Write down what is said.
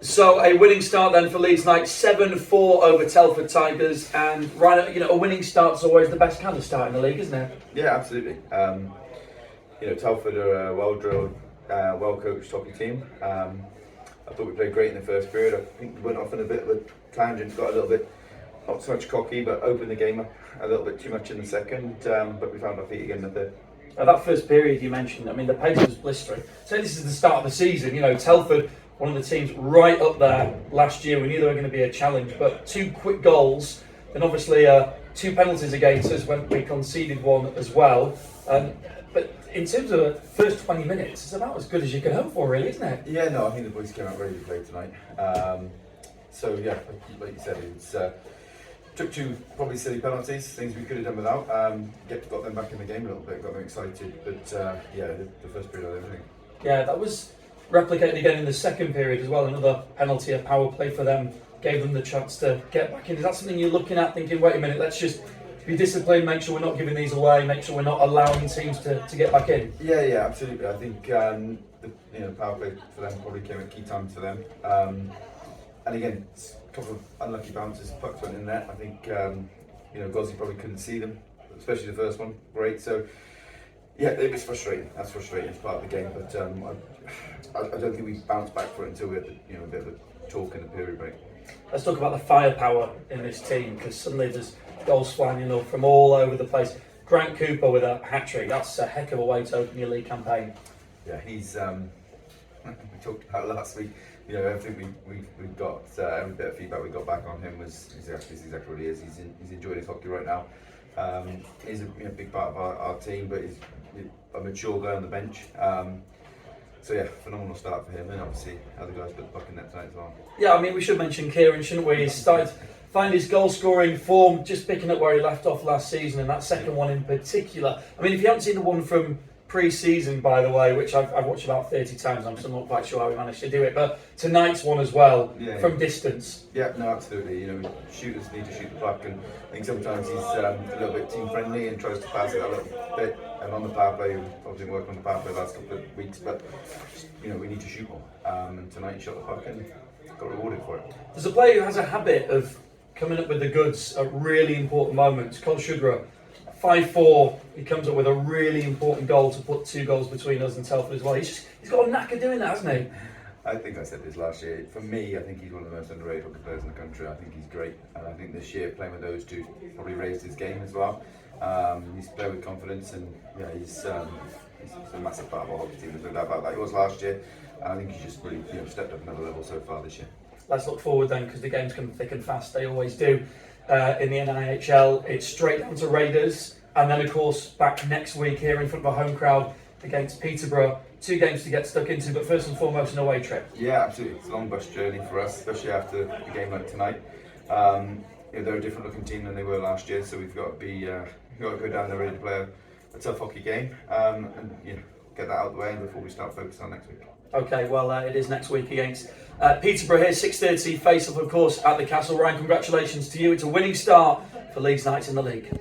So a winning start then for Leeds Knights, 7-4 over Telford Tigers, and Ryan, a winning start's always the best kind of start in the league, isn't it? Yeah, absolutely. Telford are a well-drilled, well-coached hockey team. I thought we played great in the first period. I think we went off in a bit of a tangent, got a little bit, not so much cocky, but opened the game up a little bit too much in the second, but we found our feet again in the third. That first period you mentioned, the pace was blistering. So this is the start of the season, Telford, one of the teams right up there last year. We knew they were going to be a challenge, but 2 quick goals, and obviously 2 penalties against us when we conceded one as well. But in terms of the first 20 minutes, it's about as good as you can hope for, really, isn't it? Yeah, no, I think the boys came out ready to play tonight. Like you said, it's took 2 probably silly penalties, things we could have done without. Got them back in the game a little bit, got them excited. But the first period of everything. Yeah, that was replicated again in the second period as well. Another penalty, a power play for them, gave them the chance to get back in. Is that something you're looking at, thinking, wait a minute, let's just be disciplined, make sure we're not giving these away, make sure we're not allowing teams to get back in? Yeah, absolutely. I think the power play for them probably came at key times for them. And again, a couple of unlucky bounces, pucks went in there. I think Gozzi probably couldn't see them, especially the first one. Great. So yeah, it was frustrating. That's frustrating. It's part of the game. But I don't think we bounced back for it until we had a bit of a talk in the period break. Let's talk about the firepower in this team, because suddenly there's goals flying from all over the place. Grant Cooper with a hat-trick. That's a heck of a way to open your league campaign. Yeah, he's. We talked about last week. Everything we've got, every bit of feedback we got back on him was exactly what he is. He's enjoying his hockey right now. He's a big part of our team, but he's a mature guy on the bench. Phenomenal start for him, and obviously other guys put the puck in net tonight as well. Yeah, we should mention Kieran, shouldn't we? He's started to find his goal-scoring form, just picking up where he left off last season, and that second one in particular. If you haven't seen the one from pre-season, by the way, which I've watched about 30 times, I'm still not quite sure how we managed to do it, but tonight's one as well, from distance. Yeah, no, absolutely. Shooters need to shoot the puck, and I think sometimes he's a little bit team-friendly and tries to pass it a little bit. And on the power play, we've obviously been working on the power play the last couple of weeks, but we need to shoot more. And tonight he shot the puck and got rewarded for it. There's a player who has a habit of coming up with the goods at really important moments. Colt Sugar, 5-4, he comes up with a really important goal to put 2 goals between us and Telford as well. He's got a knack of doing that, hasn't he? I think I said this last year. For me, I think he's one of the most underrated hockey players in the country. I think he's great, and I think this year playing with those 2 probably raised his game as well. He's played with confidence, and he's a massive part of our hockey team. There's no doubt about that. He was last year, and I think he's just really stepped up another level so far this year. Let's look forward then, because the games come thick and fast. They always do. In the NIHL, it's straight down to Raiders, and then of course back next week here in front of a home crowd against Peterborough. 2 games to get stuck into, but first and foremost an away trip. Yeah, absolutely. It's a long bus journey for us, especially after a game like tonight. They're a different looking team than they were last year, so we've got to go down there ready to play a tough hockey game, and get that out of the way before we start focusing on next week. Okay, well it is next week against Peterborough here, 6:30 face-off of course at the Castle. Ryan, congratulations to you. It's a winning start for Leeds Knights in the league.